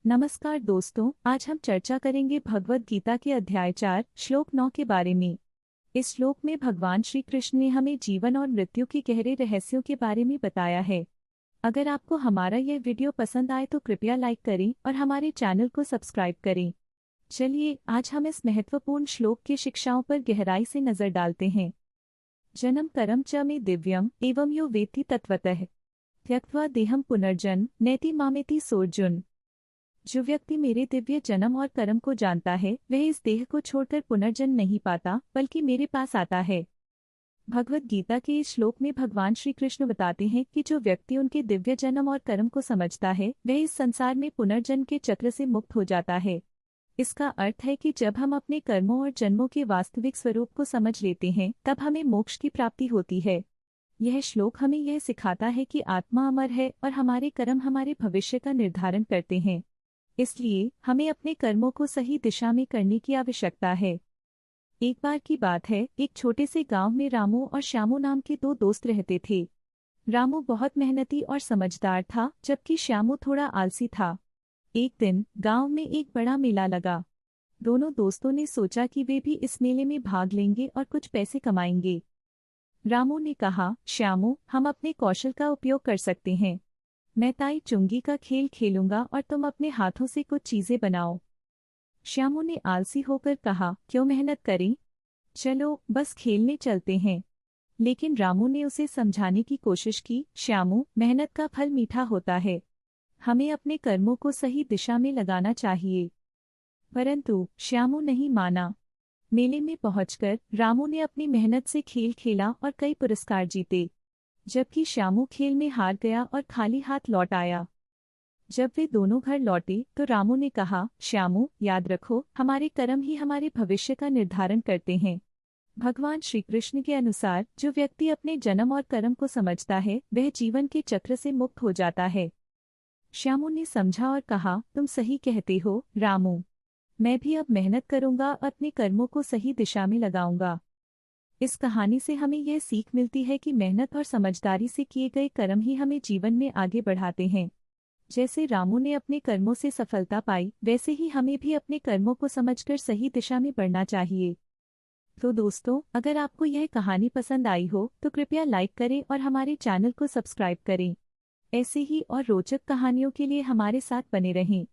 नमस्कार दोस्तों, आज हम चर्चा करेंगे भगवद गीता के अध्याय 4 श्लोक 9 के बारे में। इस श्लोक में भगवान श्री कृष्ण ने हमें जीवन और मृत्यु के गहरे रहस्यों के बारे में बताया है। अगर आपको हमारा यह वीडियो पसंद आए तो कृपया लाइक करें और हमारे चैनल को सब्सक्राइब करें। चलिए आज हम इस महत्वपूर्ण श्लोक की शिक्षाओं पर गहराई से नजर डालते हैं। जन्म कर्म च मे दिव्यम एवं यो वेत्ति तत्वतः त्यक्त्वा देहम पुनर्जन्म नैति मामेति सोऽर्जुन। जो व्यक्ति मेरे दिव्य जन्म और कर्म को जानता है वह इस देह को छोड़कर पुनर्जन्म नहीं पाता बल्कि मेरे पास आता है। भगवद गीता के इस श्लोक में भगवान श्री कृष्ण बताते हैं कि जो व्यक्ति उनके दिव्य जन्म और कर्म को समझता है वह इस संसार में पुनर्जन्म के चक्र से मुक्त हो जाता है। इसका अर्थ है कि जब हम अपने कर्मों और जन्मों के वास्तविक स्वरूप को समझ लेते हैं तब हमें मोक्ष की प्राप्ति होती है। यह श्लोक हमें यह सिखाता है कि आत्मा अमर है और हमारे कर्म हमारे भविष्य का निर्धारण करते हैं। इसलिए हमें अपने कर्मों को सही दिशा में करने की आवश्यकता है। एक बार की बात है, एक छोटे से गांव में रामू और श्यामू नाम के दो दोस्त रहते थे। रामू बहुत मेहनती और समझदार था, जबकि श्यामू थोड़ा आलसी था। एक दिन गांव में एक बड़ा मेला लगा। दोनों दोस्तों ने सोचा कि वे भी इस मेले में भाग लेंगे और कुछ पैसे कमाएंगे। रामू ने कहा, श्यामू, हम अपने कौशल का उपयोग कर सकते हैं। मैं ताई चुंगी का खेल खेलूंगा और तुम अपने हाथों से कुछ चीजें बनाओ। श्यामू ने आलसी होकर कहा, क्यों मेहनत करें, चलो बस खेलने चलते हैं। लेकिन रामू ने उसे समझाने की कोशिश की, श्यामू, मेहनत का फल मीठा होता है। हमें अपने कर्मों को सही दिशा में लगाना चाहिए। परंतु श्यामू नहीं माना। मेले में पहुंचकर रामू ने अपनी मेहनत से खेल खेला और कई पुरस्कार जीते, जबकि श्यामू खेल में हार गया और खाली हाथ लौट आया। जब वे दोनों घर लौटे तो रामू ने कहा, श्यामू, याद रखो, हमारे कर्म ही हमारे भविष्य का निर्धारण करते हैं। भगवान श्री कृष्ण के अनुसार जो व्यक्ति अपने जन्म और कर्म को समझता है वह जीवन के चक्र से मुक्त हो जाता है। श्यामू ने समझा और कहा, तुम सही कहते हो रामू, मैं भी अब मेहनत करूंगा और अपने कर्मों को सही दिशा में लगाऊंगा। इस कहानी से हमें यह सीख मिलती है कि मेहनत और समझदारी से किए गए कर्म ही हमें जीवन में आगे बढ़ाते हैं। जैसे रामू ने अपने कर्मों से सफलता पाई, वैसे ही हमें भी अपने कर्मों को समझकर सही दिशा में बढ़ना चाहिए। तो दोस्तों, अगर आपको यह कहानी पसंद आई हो तो कृपया लाइक करें और हमारे चैनल को सब्सक्राइब करें। ऐसे ही और रोचक कहानियों के लिए हमारे साथ बने रहें।